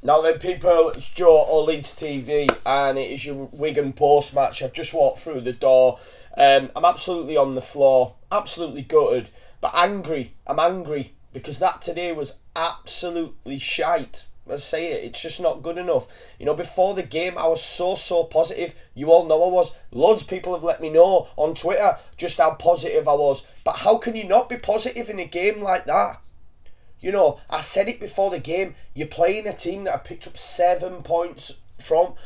Now then, people, it's Joe or Leeds TV, and it is your Wigan post-match. I've just walked through the door. I'm absolutely on the floor, absolutely gutted, but angry. I'm angry because that today was absolutely shite. I say it, it's just not good enough. You know, before the game, I was so positive. You all know I was. Loads of people have let me know on Twitter just how positive I was. But how can you not be positive in a game like that? You know, I said it before the game. You're playing a team that have picked up 7 points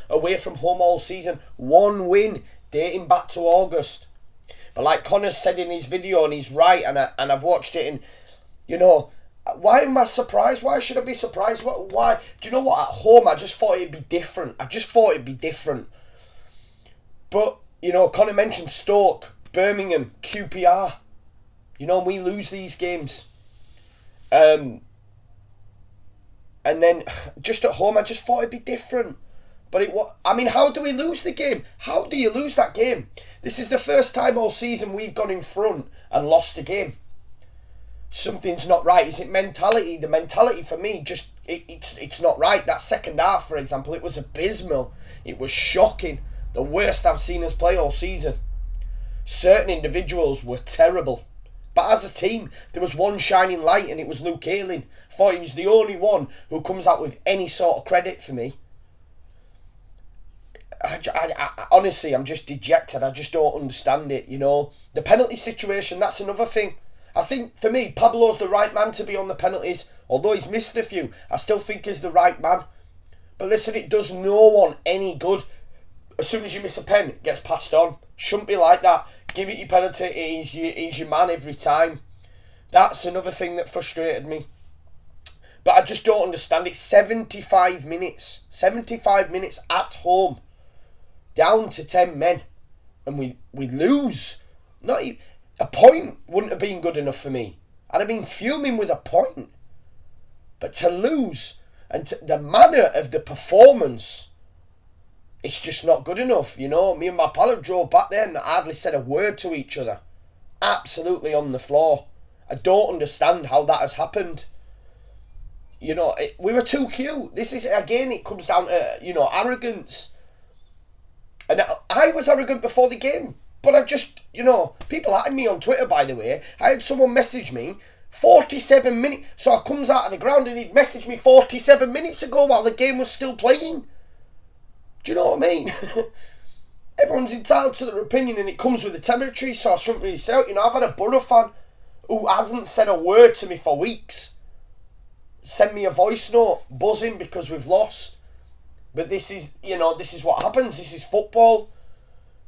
away from home all season. 1 win dating back to August. But like Conor said in his video, and he's right, and I've watched it, and you know, why am I surprised? Why should I be surprised? Why? Do you know what? At home, I just thought it'd be different. But you know, Conor mentioned Stoke, Birmingham, QPR. You know, we lose these games. And then just at home, I just thought it'd be different. But I mean, how do we lose the game? How do you lose that game? This is the first time all season we've gone in front and lost a game. Something's not right. Is it mentality? The mentality for me, just it's not right. That second half, for example, it was abysmal. It was shocking. The worst I've seen us play all season. Certain individuals were terrible. But as a team, there was one shining light, and it was Luke Ayling. I thought he was the only one who comes out with any sort of credit for me. I honestly, I'm just dejected. I just don't understand it, you know. The penalty situation, that's another thing. I think, for me, Pablo's the right man to be on the penalties. Although he's missed a few, I still think he's the right man. But listen, it does no one any good. As soon as you miss a pen, it gets passed on. Shouldn't be like that. Give it your penalty, he's your man every time. That's another thing that frustrated me. But I just don't understand it. 75 minutes. 75 minutes at home. Down to 10 men. And we lose. Not even, a point wouldn't have been good enough for me. I'd have been fuming with a point. But to lose, and the manner of the performance, it's just not good enough, you know. Me and my pal drove back there and hardly said a word to each other. Absolutely on the floor. I don't understand how that has happened. You know, we were too cute. This is, again, it comes down to, you know, arrogance. And I was arrogant before the game. But I just, you know, people at me on Twitter, by the way. I had someone message me 47 minutes. So I comes out of the ground and he'd messaged me 47 minutes ago while the game was still playing. Do you know what I mean? Everyone's entitled to their opinion, and it comes with the territory, so I shouldn't really say it. You know, I've had a Borough fan who hasn't said a word to me for weeks send me a voice note buzzing because we've lost. But this is, you know, this is what happens. This is football.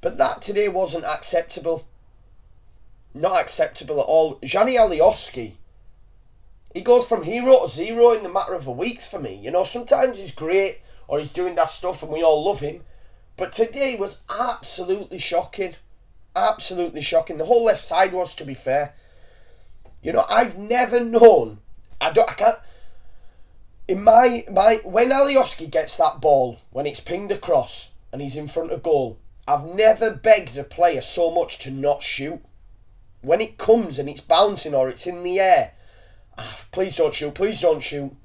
But that today wasn't acceptable. Not acceptable at all. Gianni Alioski, he goes from hero to zero in the matter of a week for me. You know, sometimes he's great, or he's doing that stuff and we all love him. But today was absolutely shocking. Absolutely shocking. The whole left side was, to be fair. You know, I've never known... I can't... In when Alioski gets that ball, when it's pinged across and he's in front of goal, I've never begged a player so much to not shoot. When it comes and it's bouncing or it's in the air, please don't shoot, please don't shoot.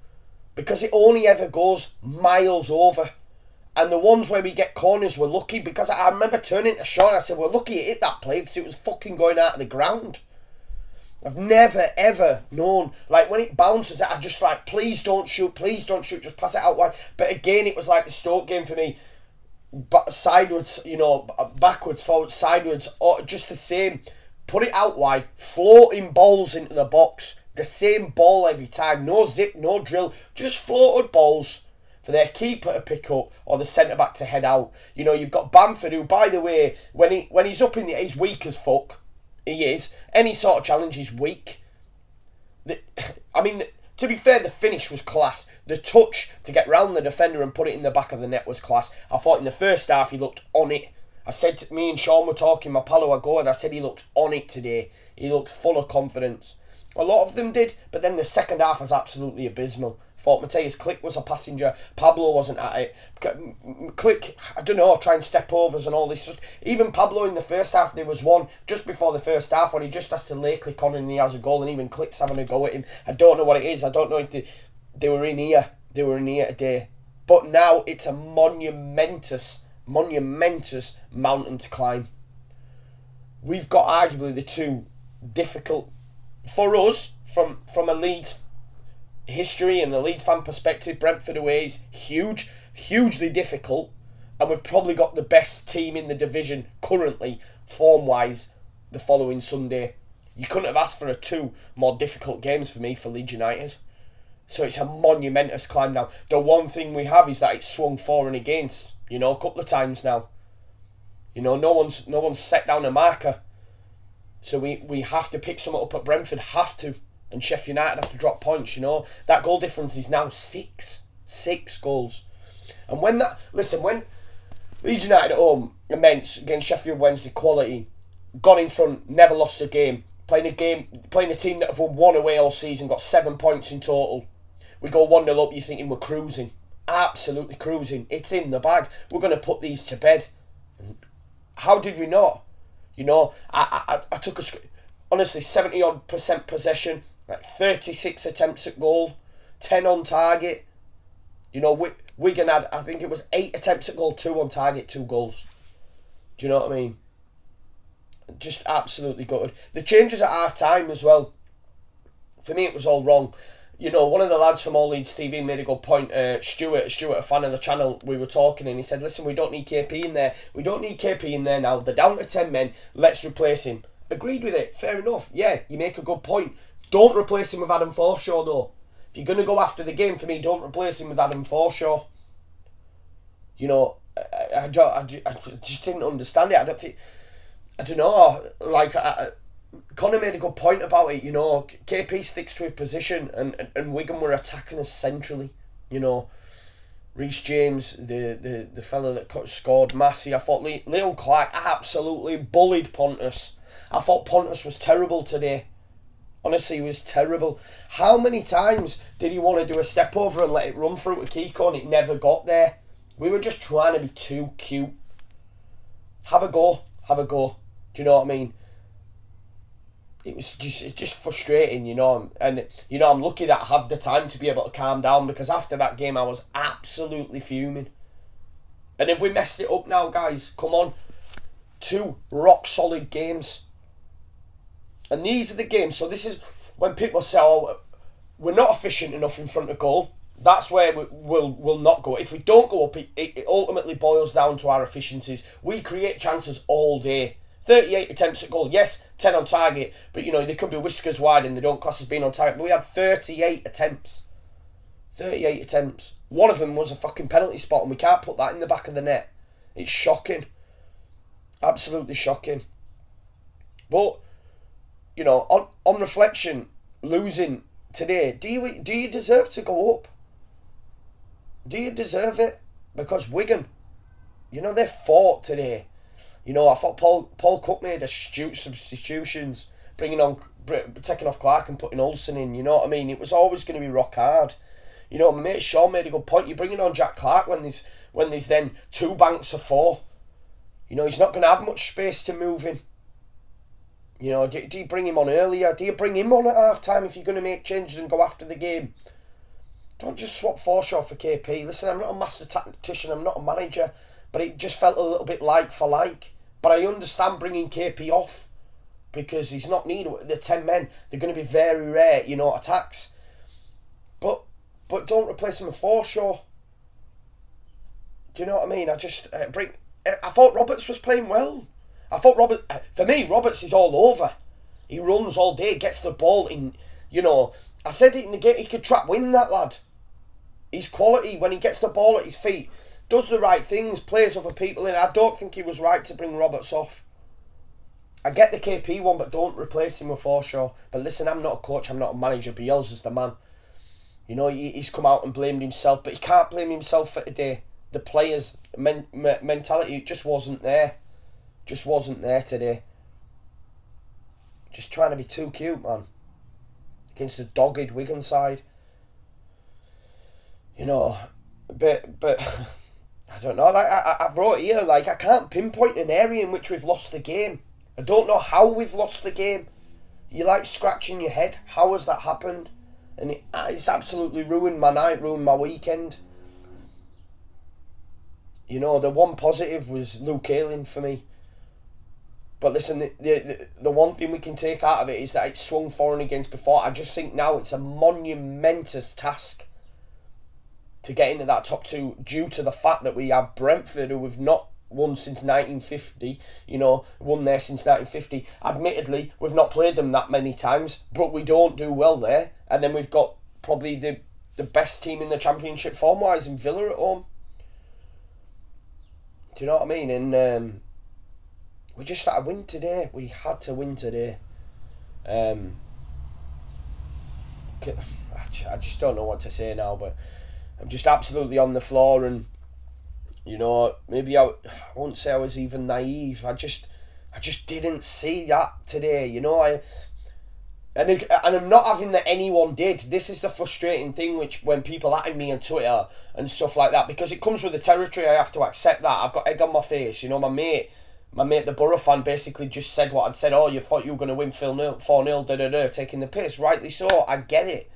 Because it only ever goes miles over. And the ones where we get corners were lucky, because I remember turning to Sean and I said, we're lucky it hit that play because it was fucking going out of the ground. I've never ever known, like when it bounces, I just like, please don't shoot, just pass it out wide. But again, it was like the Stoke game for me, but sideways, you know, backwards, forwards, sideways, or just the same. Put it out wide, floating balls into the box. The same ball every time, no zip, no drill, just floated balls for their keeper to pick up or the centre-back to head out. You know, you've got Bamford, who, by the way, when he's up in the... He's weak as fuck. He is. Any sort of challenge, he's weak. To be fair, the finish was class. The touch to get round the defender and put it in the back of the net was class. I thought in the first half he looked on it. I said to me and Sean were talking, my pal who I go with, I said he looked on it today. He looks full of confidence. A lot of them did, but then the second half was absolutely abysmal. Thought Mateus Click was a passenger. Pablo wasn't at it. Click, I don't know, trying step overs and all this stuff. Even Pablo in the first half, there was one just before the first half when he just has to lay Click on and he has a goal, and even Click's having a go at him. I don't know what it is. I don't know if they were in here. they were in here today. But now it's a monumentous mountain to climb. We've got arguably the two difficult, for us, from a Leeds history and a Leeds fan perspective, Brentford away is hugely difficult, and we've probably got the best team in the division currently, form-wise, the following Sunday. You couldn't have asked for two more difficult games for me for Leeds United. So it's a monumentous climb now. The one thing we have is that it's swung for and against, a couple of times now. No one's set down a marker. So we have to pick something up at Brentford, have to. And Sheffield United have to drop points, That goal difference is now 6. 6 goals. And when Leeds United at home, immense, against Sheffield Wednesday, quality, gone in front, never lost a game, playing a team that have won 1 away all season, got 7 points in total. We go 1-0 up, you're thinking we're cruising. Absolutely cruising. It's in the bag. We're going to put these to bed. How did we not? I took honestly 70% possession, like 36 attempts at goal, 10 on target. Wigan had, I think it was 8 attempts at goal, 2 on target, 2 goals. Do you know what I mean? Just absolutely gutted. The changes at half time as well. For me, it was all wrong. One of the lads from All Leeds TV made a good point. Stuart, a fan of the channel, we were talking, and he said, listen, we don't need KP in there. We don't need KP in there now. They're down to 10 men. Let's replace him. Agreed with it. Fair enough. Yeah, you make a good point. Don't replace him with Adam Forshaw, though. If you're going to go after the game, for me, don't replace him with Adam Forshaw. I just didn't understand it. I don't know. Conor made a good point about it. KP sticks to his position, and Wigan were attacking us centrally. Reece James, the fella that scored, Massey. I thought Leon Clark absolutely bullied Pontus. I thought Pontus was terrible today. Honestly, he was terrible. How many times did he want to do a step over and let it run through to Kiko, and it never got there? We were just trying to be too cute. Have a go. Do you know what I mean? It was just frustrating, and I'm lucky that I have the time to be able to calm down, because after that game I was absolutely fuming. And if we messed it up now, guys, come on, 2 rock solid games, and these are the games. So this is when people say, "Oh, we're not efficient enough in front of goal." That's where we'll not go. If we don't go up, it ultimately boils down to our efficiencies. We create chances all day. 38 attempts at goal, yes, 10 on target, but they could be whiskers wide and they don't class as being on target. But we had 38 attempts. 38 attempts. One of them was a fucking penalty spot, and we can't put that in the back of the net. It's shocking. Absolutely shocking. But, on reflection, losing today, do you deserve to go up? Do you deserve it? Because Wigan, they fought today. I thought Paul Cook made astute substitutions, taking off Clark and putting Olsen in. You know what I mean? It was always going to be rock hard. My mate Sean made a good point. You're bringing on Jack Clark when there's then 2 banks of 4. He's not going to have much space to move in. Do you bring him on earlier? Do you bring him on at half time if you're going to make changes and go after the game? Don't just swap Forshaw for KP. Listen, I'm not a master tactician. I'm not a manager. But it just felt a little bit like for like. But I understand bringing KP off, because he's not needed. The 10 men, they're going to be very rare, attacks. But don't replace him with Forshaw. Do you know what I mean? I thought Roberts was playing well. For me, Roberts is all over. He runs all day, gets the ball in. I said it in the game. He could trap win, that lad. He's quality when he gets the ball at his feet. Does the right things, plays other people in. I don't think he was right to bring Roberts off. I get the KP one, but don't replace him with Forshaw. But listen, I'm not a coach, I'm not a manager. Bielsa's the man. He's come out and blamed himself, but he can't blame himself for today. The players' mentality just wasn't there. Just wasn't there today. Just trying to be too cute, man. Against the dogged Wigan side. But I don't know, I wrote here, I can't pinpoint an area in which we've lost the game. I don't know how we've lost the game. You're scratching your head. How has that happened? And it's absolutely ruined my night, ruined my weekend. You know, the one positive was Luke Ayling for me. But listen, the one thing we can take out of it is that it's swung for and against before. I just think now it's a monumentous task to get into that top two, due to the fact that we have Brentford, who have not won since 1950, won there since 1950. Admittedly, we've not played them that many times, but we don't do well there. And then we've got probably the best team in the Championship form-wise in Villa at home. Do you know what I mean? And we just had to win today. We had to win today. I just don't know what to say now, but I'm just absolutely on the floor. And maybe I won't say I was even naive. I just didn't see that today. And I'm not having that anyone did. This is the frustrating thing, which when people at me on Twitter and stuff like that, because it comes with the territory, I have to accept that. I've got egg on my face. My mate, the Borough fan, basically just said what I'd said. Oh, you thought you were going to win 4-0, taking the piss. Rightly so, I get it.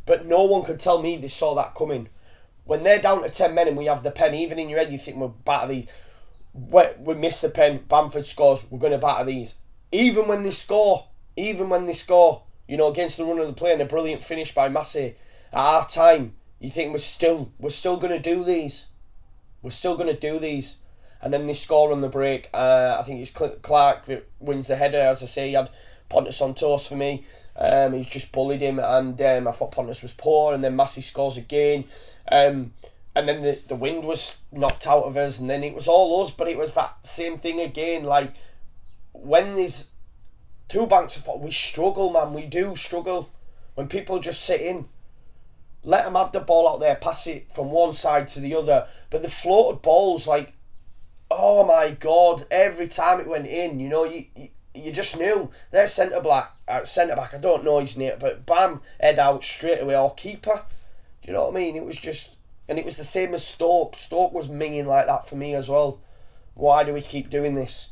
But no one could tell me they saw that coming. When they're down to 10 men and we have the pen, even in your head you think we'll batter these. We miss the pen, Bamford scores, we're going to batter these. Even when they score, against the run of the play and a brilliant finish by Massey at half time, you think we're still going to do these. We're still going to do these. And then they score on the break. I think it's Clark that wins the header. As I say, he had Pontus on toast for me. He's just bullied him, and I thought Pontus was poor, and then Massey scores again. And then the wind was knocked out of us, and then it was all us, but it was that same thing again. Like, when there's two banks of thought, we struggle, man. We do struggle. When people just sit in, let them have the ball out there, pass it from one side to the other. But the floated balls, like, oh my God, every time it went in, you just knew. Their centre back, I don't know his name, but bam, head out straight away, or keeper. Do you know what I mean? It was just, and it was the same as Stoke. Stoke was minging like that for me as well. Why do we keep doing this?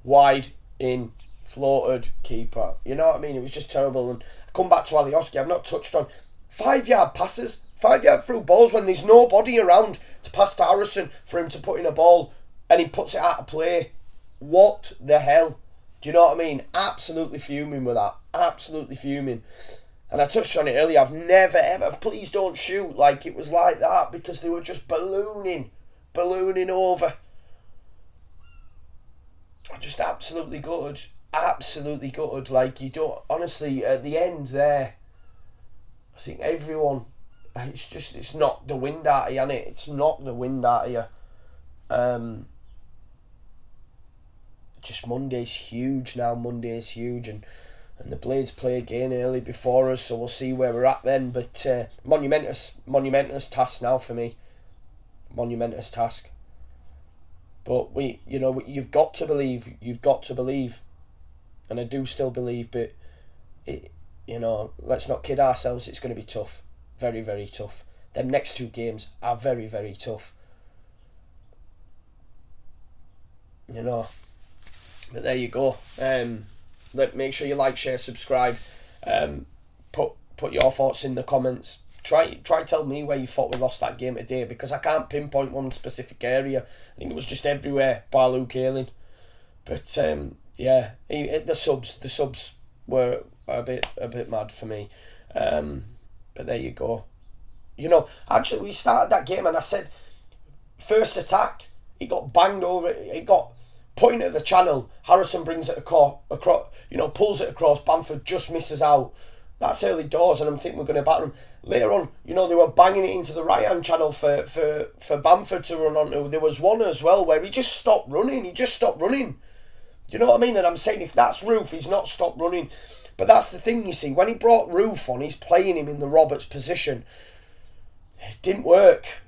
Wide in, floated, keeper. You know what I mean? It was just terrible. And I come back to Alioski, I've not touched on 5-yard passes, 5-yard through balls when there's nobody around to pass to Harrison for him to put in a ball, and he puts it out of play. What the hell? Do you know what I mean? Absolutely fuming with that. Absolutely fuming. And I touched on it earlier. I've never ever, please don't shoot like it was like that, because they were just ballooning over. Just absolutely gutted. Absolutely gutted. Like, you don't, honestly, at the end there, I think everyone, it's knocked the wind out of you, innit? It's knocked the wind out of you. Just Monday's huge now. Monday's huge, and the Blades play again early before us, so we'll see where we're at then. But monumentous task now for me. Monumentous task. But you've got to believe. You've got to believe, and I do still believe. But let's not kid ourselves. It's going to be tough, very, very tough. Them next two games are very, very tough. But there you go. Make sure you like, share, subscribe. Put your thoughts in the comments. Try tell me where you thought we lost that game today, because I can't pinpoint one specific area. I think it was just everywhere by Luke Ayling. But the subs were a bit mad for me. But there you go. Actually we started that game and I said, first attack, it got banged over, it got put into the channel, Harrison brings it across, pulls it across, Bamford just misses out. That's early doors, and I'm thinking we're going to batter them. Later on, they were banging it into the right-hand channel for Bamford to run onto. There was one as well where he just stopped running. You know what I mean? And I'm saying, if that's Roof, he's not stopped running. But that's the thing, you see. When he brought Roof on, he's playing him in the Roberts position. It didn't work.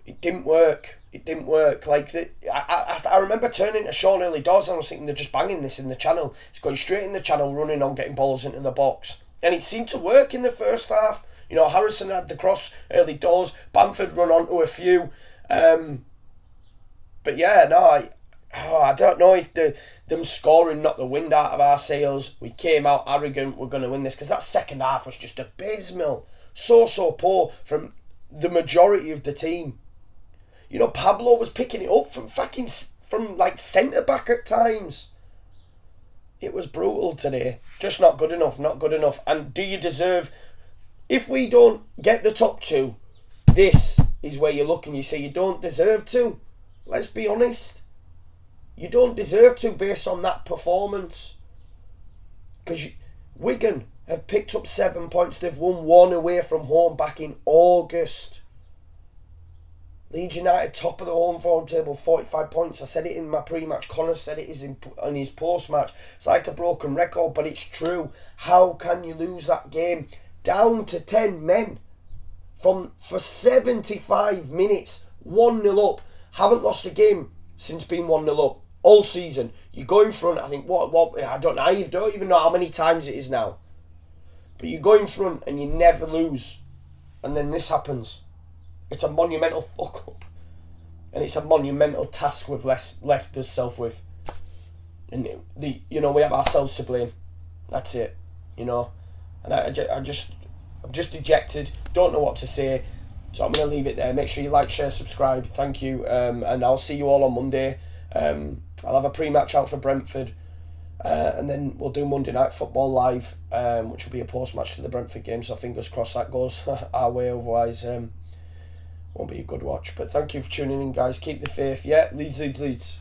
Like, I remember turning to Sean early doors and I was thinking, they're just banging this in the channel. It's going straight in the channel, running on, getting balls into the box. And it seemed to work in the first half. Harrison had the cross early doors. Bamford run onto a few. But yeah, no, I don't know if them scoring knocked the wind out of our sails. We came out arrogant, we're going to win this. Because that second half was just abysmal. so poor from the majority of the team. You know, Pablo was picking it up from like centre back at times. It was brutal today. Just not good enough, not good enough. And do you deserve... If we don't get the top two, this is where you look and you say you don't deserve to. Let's be honest. You don't deserve to based on that performance. Because Wigan have picked up 7 points. They've won 1 away from home back in August. Leeds United top of the home form table, 45 points. I said it in my pre-match. Conor said it in his post-match. It's like a broken record, but it's true. How can you lose that game? Down to 10 men for 75 minutes, 1-0 up. Haven't lost a game since being 1-0 up all season. You go in front, I think, I don't even know how many times it is now. But you go in front and you never lose. And then this happens. It's a monumental fuck up. And it's a monumental task we've left ourselves with. And we have ourselves to blame. That's it. And I'm just dejected. Don't know what to say. So I'm going to leave it there. Make sure you like, share, subscribe. Thank you. And I'll see you all on Monday. I'll have a pre-match out for Brentford. And then we'll do Monday Night Football live, which will be a post-match to the Brentford game. So fingers crossed that goes our way. Otherwise, won't be a good watch. But thank you for tuning in, guys. Keep the faith. Yeah, Leeds.